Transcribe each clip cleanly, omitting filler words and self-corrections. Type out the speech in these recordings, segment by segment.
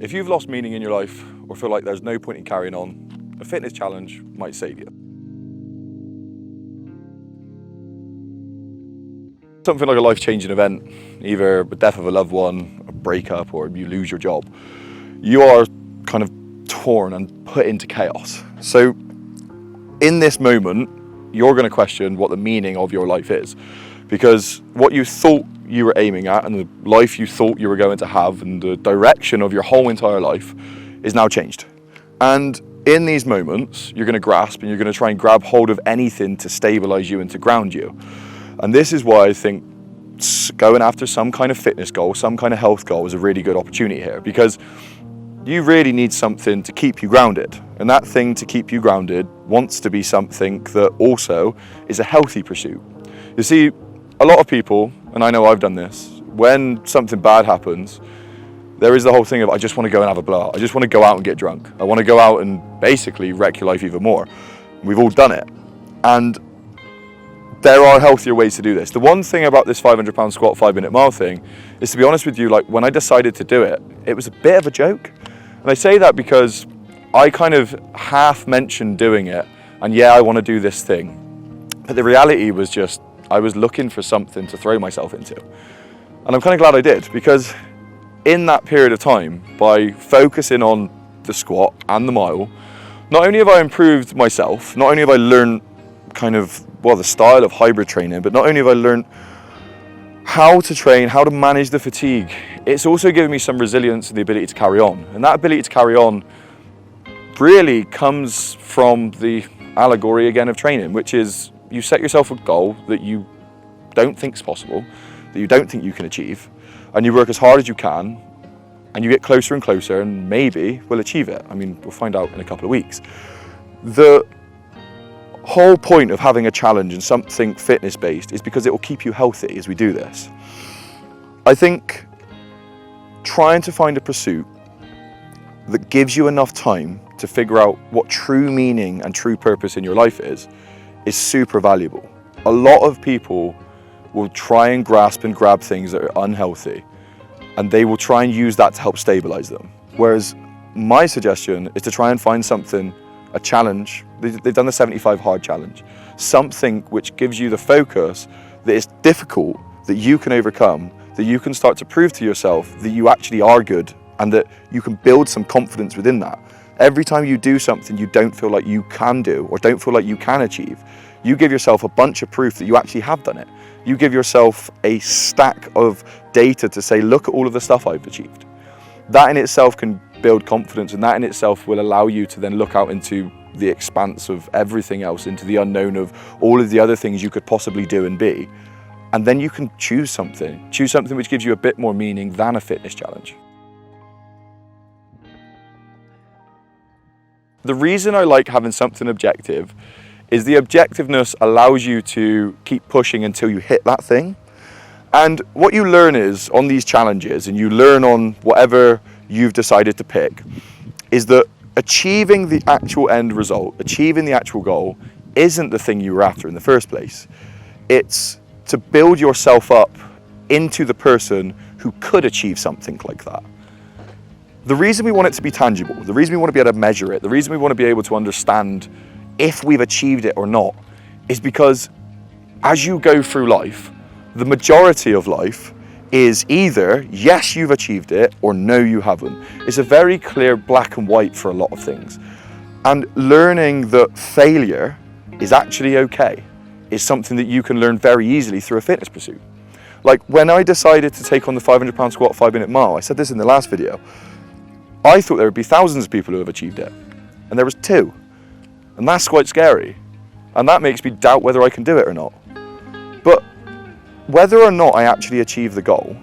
If you've lost meaning in your life or feel like there's no point in carrying on, a fitness challenge might save you. Something like a life-changing event, either the death of a loved one, a breakup, or you lose your job, you are kind of torn and put into chaos. So in this moment, you're going to question what the meaning of your life is, because what you thought you were aiming at and the life you thought you were going to have and the direction of your whole entire life is now changed. And in these moments, you're going to grasp and you're going to try and grab hold of anything to stabilize you and to ground you. And this is why I think going after some kind of fitness goal, some kind of health goal is a really good opportunity here, because you really need something to keep you grounded. And that thing to keep you grounded wants to be something that also is a healthy pursuit. You see, a lot of people, and I know I've done this, when something bad happens, there is the whole thing of, I just want to go and have a blowout. I just want to go out and get drunk. I want to go out and basically wreck your life even more. We've all done it. And there are healthier ways to do this. The one thing about this 500-pound squat 5-minute mile thing is, to be honest with you, like when I decided to do it, it was a bit of a joke. And I say that because I kind of half mentioned doing it, and yeah, I want to do this thing. But the reality was just, I was looking for something to throw myself into. And I'm kind of glad I did, because in that period of time, by focusing on the squat and the mile, not only have I improved myself, not only have I learned kind of, well, the style of hybrid training, but not only have I learned how to train, how to manage the fatigue, it's also given me some resilience and the ability to carry on. And that ability to carry on really comes from the allegory again of training, which is you set yourself a goal that you don't think is possible, that you don't think you can achieve, and you work as hard as you can, and you get closer and closer, and maybe we'll achieve it. I mean, we'll find out in a couple of weeks. The whole point of having a challenge and something fitness-based is because it will keep you healthy as we do this. I think trying to find a pursuit that gives you enough time to figure out what true meaning and true purpose in your life is super valuable. A lot of people will try and grasp and grab things that are unhealthy, and they will try and use that to help stabilize them. Whereas my suggestion is to try and find something, a challenge. They've done the 75 hard challenge, something which gives you the focus that is difficult, that you can overcome, that you can start to prove to yourself that you actually are good, and that you can build some confidence within that. Every time you do something you don't feel like you can do or don't feel like you can achieve, you give yourself a bunch of proof that you actually have done it. You give yourself a stack of data to say, look at all of the stuff I've achieved. That in itself can build confidence, and that in itself will allow you to then look out into the expanse of everything else, into the unknown of all of the other things you could possibly do and be. And then you can choose something which gives you a bit more meaning than a fitness challenge. The reason I like having something objective is the objectiveness allows you to keep pushing until you hit that thing. And what you learn is on these challenges, and you learn on whatever you've decided to pick, is that achieving the actual end result, achieving the actual goal, isn't the thing you were after in the first place. It's to build yourself up into the person who could achieve something like that. The reason we want it to be tangible, the reason we want to be able to measure it, the reason we want to be able to understand if we've achieved it or not, is because as you go through life, the majority of life is either yes, you've achieved it, or no, you haven't. It's a very clear black and white for a lot of things. And learning that failure is actually okay is something that you can learn very easily through a fitness pursuit. Like when I decided to take on the 500-pound squat 5-minute mile, I said this in the last video, I thought there would be thousands of people who have achieved it, and there was 2. And that's quite scary. And that makes me doubt whether I can do it or not. But whether or not I actually achieve the goal,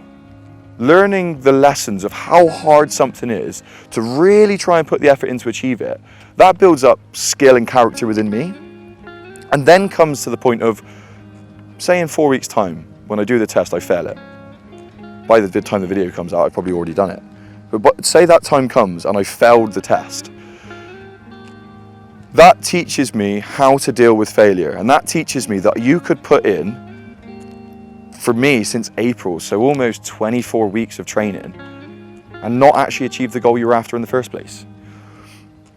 learning the lessons of how hard something is to really try and put the effort in to achieve it, that builds up skill and character within me. And then comes to the point of, say in 4 weeks' time, when I do the test, I fail it. By the time the video comes out, I've probably already done it. But say that time comes and I failed the test. That teaches me how to deal with failure, and that teaches me that you could put in, for me since April, so almost 24 weeks of training, and not actually achieve the goal you were after in the first place.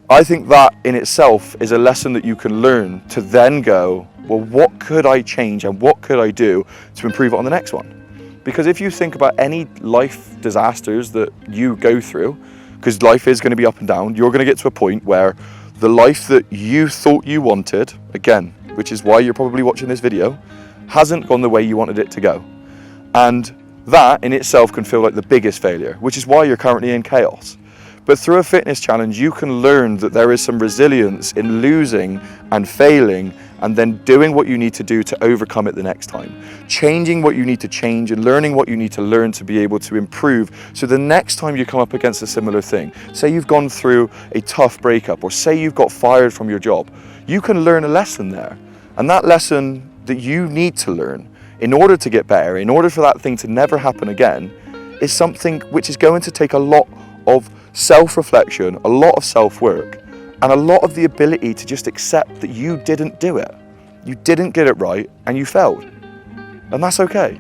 I think that in itself is a lesson that you can learn to then go, well, what could I change and what could I do to improve it on the next one? Because if you think about any life disasters that you go through, because life is going to be up and down, you're going to get to a point where the life that you thought you wanted, again, which is why you're probably watching this video, hasn't gone the way you wanted it to go. And that in itself can feel like the biggest failure, which is why you're currently in chaos. But through a fitness challenge, you can learn that there is some resilience in losing and failing and then doing what you need to do to overcome it the next time. Changing what you need to change and learning what you need to learn to be able to improve. So the next time you come up against a similar thing, say you've gone through a tough breakup or say you've got fired from your job, you can learn a lesson there. And that lesson that you need to learn in order to get better, in order for that thing to never happen again, is something which is going to take a lot of self-reflection, a lot of self-work, and a lot of the ability to just accept that you didn't do it. You didn't get it right and you failed. And that's okay.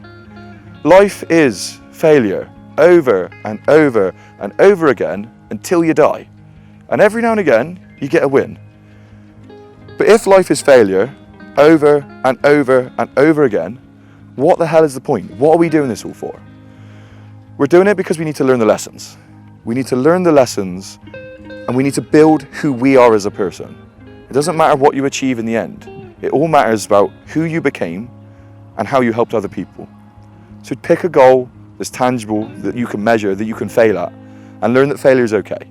Life is failure over and over and over again until you die. And every now and again, you get a win. But if life is failure over and over and over again, what the hell is the point? What are we doing this all for? We're doing it because we need to learn the lessons. We need to learn the lessons and we need to build who we are as a person. It doesn't matter what you achieve in the end. It all matters about who you became and how you helped other people. So pick a goal that's tangible, that you can measure, that you can fail at, and learn that failure is okay.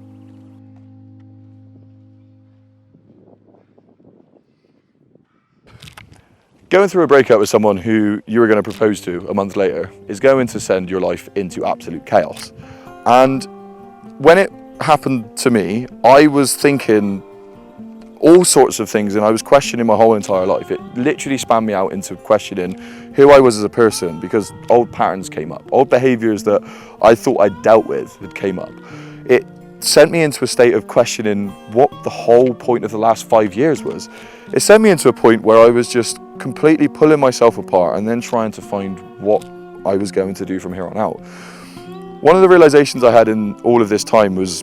Going through a breakup with someone who you were going to propose to a month later is going to send your life into absolute chaos. And when it happened to me, I was thinking all sorts of things and I was questioning my whole entire life. It literally spanned me out into questioning who I was as a person because old patterns came up. Old behaviours that I thought I'd dealt with had came up. It sent me into a state of questioning what the whole point of the last 5 years was. It sent me into a point where I was just completely pulling myself apart and then trying to find what I was going to do from here on out. One of the realizations I had in all of this time was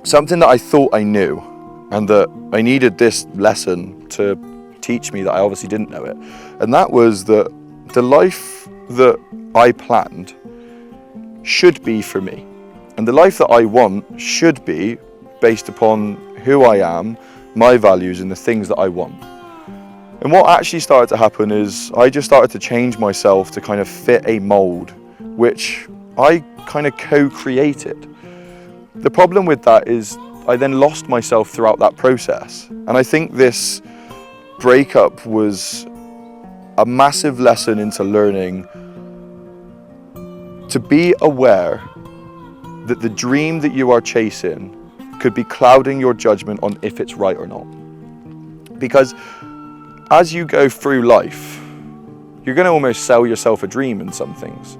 something that I thought I knew and that I needed this lesson to teach me that I obviously didn't know it. And that was that the life that I planned should be for me. And the life that I want should be based upon who I am, my values and the things that I want. And what actually started to happen is I just started to change myself to kind of fit a mold, which I kind of co-created. The problem with that is I then lost myself throughout that process. And I think this breakup was a massive lesson into learning to be aware that the dream that you are chasing could be clouding your judgment on if it's right or not. Because as you go through life, you're going to almost sell yourself a dream in some things.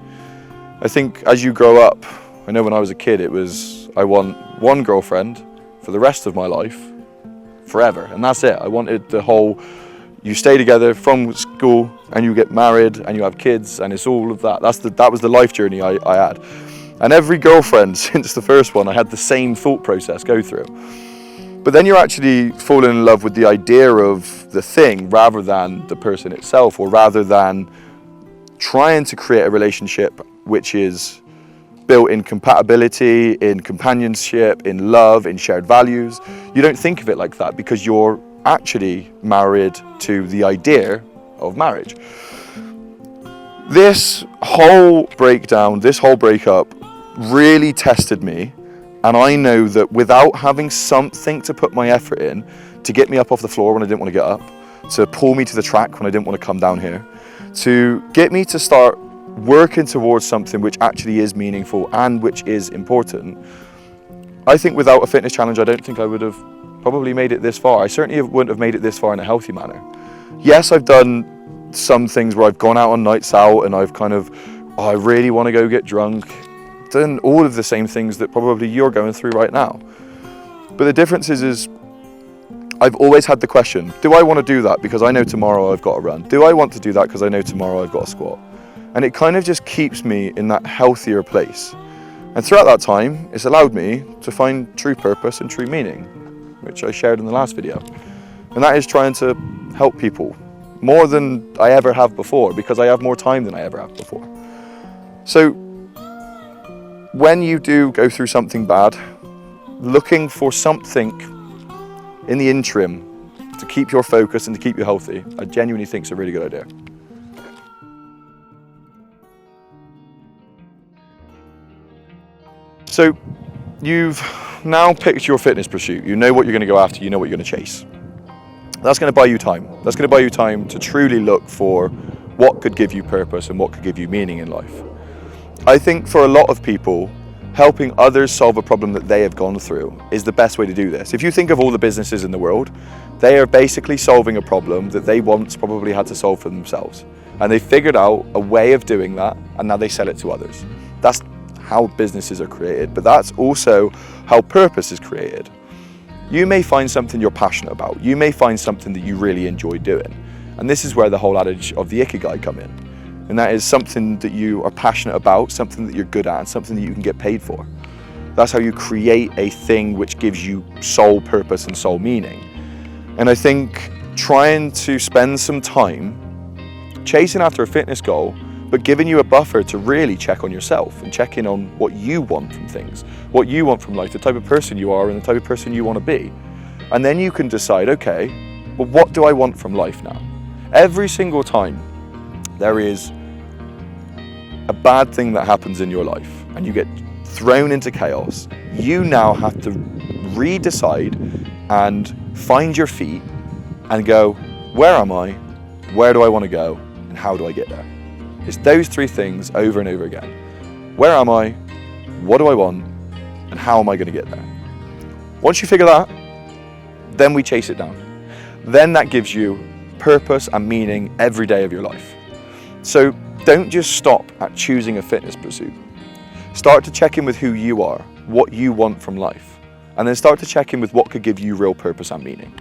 I think as you grow up, I know when I was a kid, it was, I want one girlfriend for the rest of my life, forever. And that's it. I wanted the whole, you stay together from school and you get married and you have kids and it's all of that. That was the life journey I had. And every girlfriend since the first one, I had the same thought process go through. But then you're actually falling in love with the idea of the thing rather than the person itself, or rather than trying to create a relationship which is built in compatibility, in companionship, in love, in shared values. You don't think of it like that because you're actually married to the idea of marriage. This whole breakdown, this whole breakup really tested me. And I know that without having something to put my effort in, to get me up off the floor when I didn't want to get up, to pull me to the track when I didn't want to come down here, to get me to start working towards something which actually is meaningful and which is important, I think without a fitness challenge, I don't think I would have probably made it this far. I certainly wouldn't have made it this far in a healthy manner. Yes, I've done some things where I've gone out on nights out and I've kind of, oh, I really want to go get drunk. Done all of the same things that probably you're going through right now. But the difference is I've always had the question, do I want to do that because I know tomorrow I've got to run? Do I want to do that because I know tomorrow I've got to squat? And it kind of just keeps me in that healthier place And throughout that time, it's allowed me to find true purpose and true meaning, which I shared in the last video. And that is trying to help people more than I ever have before, because I have more time than I ever have before. So when you do go through something bad, looking for something in the interim to keep your focus and to keep you healthy, I genuinely think is a really good idea. So you've now picked your fitness pursuit. You know what you're going to go after, you know what you're going to chase. That's going to buy you time. That's going to buy you time to truly look for what could give you purpose and what could give you meaning in life. I think for a lot of people, helping others solve a problem that they have gone through is the best way to do this. If you think of all the businesses in the world, they are basically solving a problem that they once probably had to solve for themselves. And they figured out a way of doing that, and now they sell it to others. That's how businesses are created, but that's also how purpose is created. You may find something you're passionate about. You may find something that you really enjoy doing. And this is where the whole adage of the Ikigai come in. And that is something that you are passionate about, something that you're good at, and something that you can get paid for. That's how you create a thing which gives you soul purpose and soul meaning. And I think trying to spend some time chasing after a fitness goal, but giving you a buffer to really check on yourself and check in on what you want from things, what you want from life, the type of person you are and the type of person you want to be. And then you can decide, okay, well, what do I want from life now? Every single time there is a bad thing that happens in your life and you get thrown into chaos, you now have to re-decide and find your feet and go, where am I, where do I want to go, and how do I get there? It's those three things over and over again. Where am I, what do I want, and how am I going to get there? Once you figure that, then we chase it down. Then that gives you purpose and meaning every day of your life. So don't just stop at choosing a fitness pursuit. Start to check in with who you are, what you want from life, and then start to check in with what could give you real purpose and meaning.